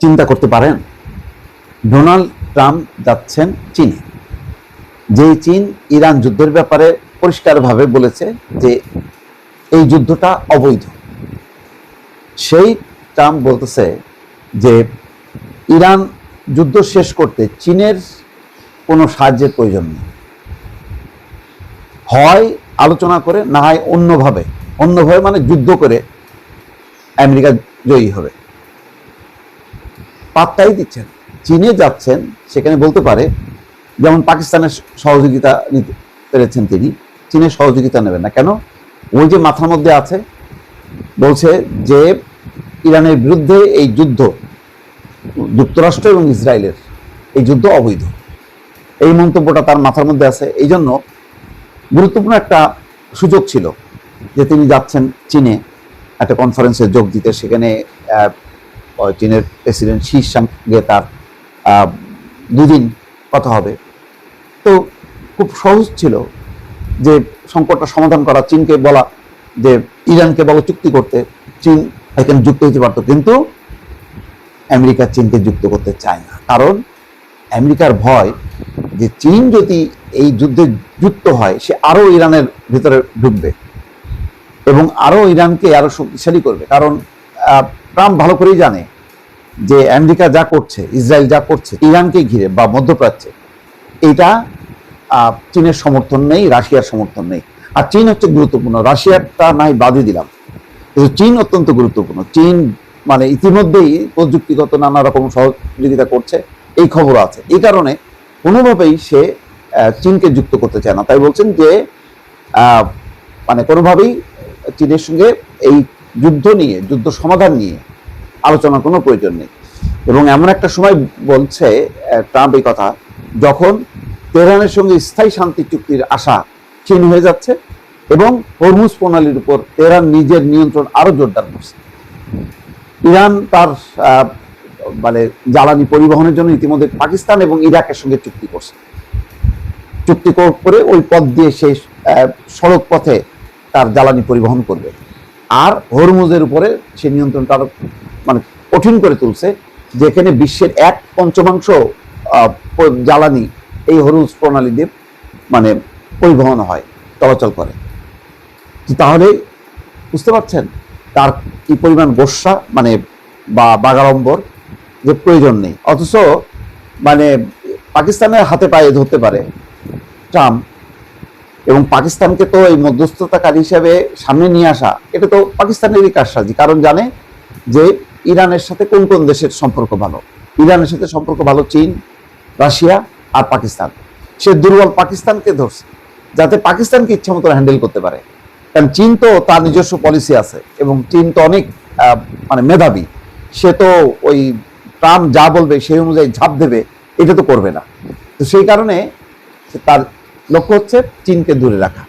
চিন্তা করতে পারেন, ডোনাল্ড ট্রাম্প যাচ্ছেন চীনে। যেই চীন ইরান যুদ্ধের ব্যাপারে পরিষ্কারভাবে বলেছে যে এই যুদ্ধটা অবৈধ, সেই ট্রাম্প বলতেছে যে ইরান যুদ্ধ শেষ করতে চীনের কোনো সাহায্যের প্রয়োজন নেই, হয় আলোচনা করে, না হয় অন্যভাবে মানে যুদ্ধ করে আমেরিকা জয়ী হবে। পাত্তাই দিচ্ছেন, চীনে যাচ্ছেন, সেখানে বলতে পারে যেমন পাকিস্তানের সহযোগিতা নিতে পেরেছেন তিনি, চীনের সহযোগিতা নেবেন না কেন? ওই যে মাথার মধ্যে আছে, বলছে যে ইরানের বিরুদ্ধে এই যুদ্ধ যুক্তরাষ্ট্র এবং ইসরায়েলের এই যুদ্ধ অবৈধ, এই মন্তব্যটা তার মাথার মধ্যে আছে। এই জন্য গুরুত্বপূর্ণ একটা সুযোগ ছিল যে তিনি যাচ্ছেন চীনে একটা কনফারেন্সে যোগ দিতে। সেখানে চীনের প্রেসিডেন্ট শির সঙ্গে তার দুদিন কথা হবে। তো খুব সহজ ছিল যে সংকটটা সমাধান করা, চীনকে বলা যে ইরানকে বলো চুক্তি করতে, চীন এখানে যুক্ত হতে পারতো। কিন্তু আমেরিকা চীনকে যুক্ত করতে চায় না, কারণ আমেরিকার ভয় যে চীন যদি এই যুদ্ধে যুক্ত হয়, সে আরো ইরানের ভিতরে ঢুকবে এবং আরো ইরানকে আরো শক্তিশালী করবে। কারণ ট্রাম্প ভালো করেই জানে যে আমেরিকা যা করছে, ইসরায়েল যা করছে ইরানকে ঘিরে বা মধ্যপ্রাচ্যে, এটা চীনের সমর্থন নেই, রাশিয়ার সমর্থন নেই। আর চীন হচ্ছে গুরুত্বপূর্ণ, রাশিয়াটা নাই বাদে দিলাম, কিন্তু চীন অত্যন্ত গুরুত্বপূর্ণ। চীন মানে ইতিমধ্যেই প্রযুক্তিগত নানা রকম সহযোগিতা করছে, এই খবর আছে। এই কারণে কোনোভাবেই সে চীনকে যুক্ত করতে চায় না। তাই বলছেন যে মানে কোনোভাবেই চীনের সঙ্গে এই যুদ্ধ নিয়ে, যুদ্ধ সমাধান নিয়ে আলোচনার কোনো প্রয়োজন নেই। এবং এমন একটা সময় বলছে ট্রাম্প এই কথা, যখন তেহরানের সঙ্গে স্থায়ী শান্তি চুক্তির আশা ক্ষীণ হয়ে যাচ্ছে এবং হরমুজ প্রণালীর উপর তেহরান নিজের নিয়ন্ত্রণ আরো জোরদার করছে। ইরান তার মানে জ্বালানি পরিবহনের জন্য ইতিমধ্যে পাকিস্তান এবং ইরাকের সঙ্গে চুক্তি করছে। চুক্তি করে ওই পথ দিয়ে সেই সড়ক পথে তার জ্বালানি পরিবহন করবে। আর হরমুজের উপরে সে নিয়ন্ত্রণটা আরো মানে কঠিন করে তুলছে, যেখানে বিশ্বের 1/5 জ্বালানি এই হরমুজ প্রণালী দিয়ে মানে পরিবহন হয়, চলাচল করে। তাহলে বুঝতে পারছেন তার কি পরিমাণ গোস্বা মানে বা বাগাড়ম্বর, যে প্রয়োজন নেই। অথচ মানে পাকিস্তানের হাতে পায়ে ধরতে পারে ট্রাম্প, এবং পাকিস্তানকে তো এই মধ্যস্থতাকারী হিসেবে সামনে নিয়ে আসা, এটা তো পাকিস্তানেরই কারসাজি। কারণ জানে যে ইরানের সাথে কোন কোন দেশের সম্পর্ক ভালো। ইরানের সাথে সম্পর্ক ভালো চীন, রাশিয়া আর পাকিস্তান। সে দুর্বল পাকিস্তানকে ধরছে যাতে পাকিস্তানকে ইচ্ছা মতো হ্যান্ডেল করতে পারে। কারণ চীন তো তার নিজস্ব পলিসি আছে এবং চীন তো অনেক মানে মেধাবী। সে তো ওই ট্রাম্প যা বলবে সেই অনুযায়ী ঝাঁপ দেবে, এটা তো করবে না। তো সেই কারণে তার লক্ষ্য হচ্ছে চীনকে দূরে রাখা।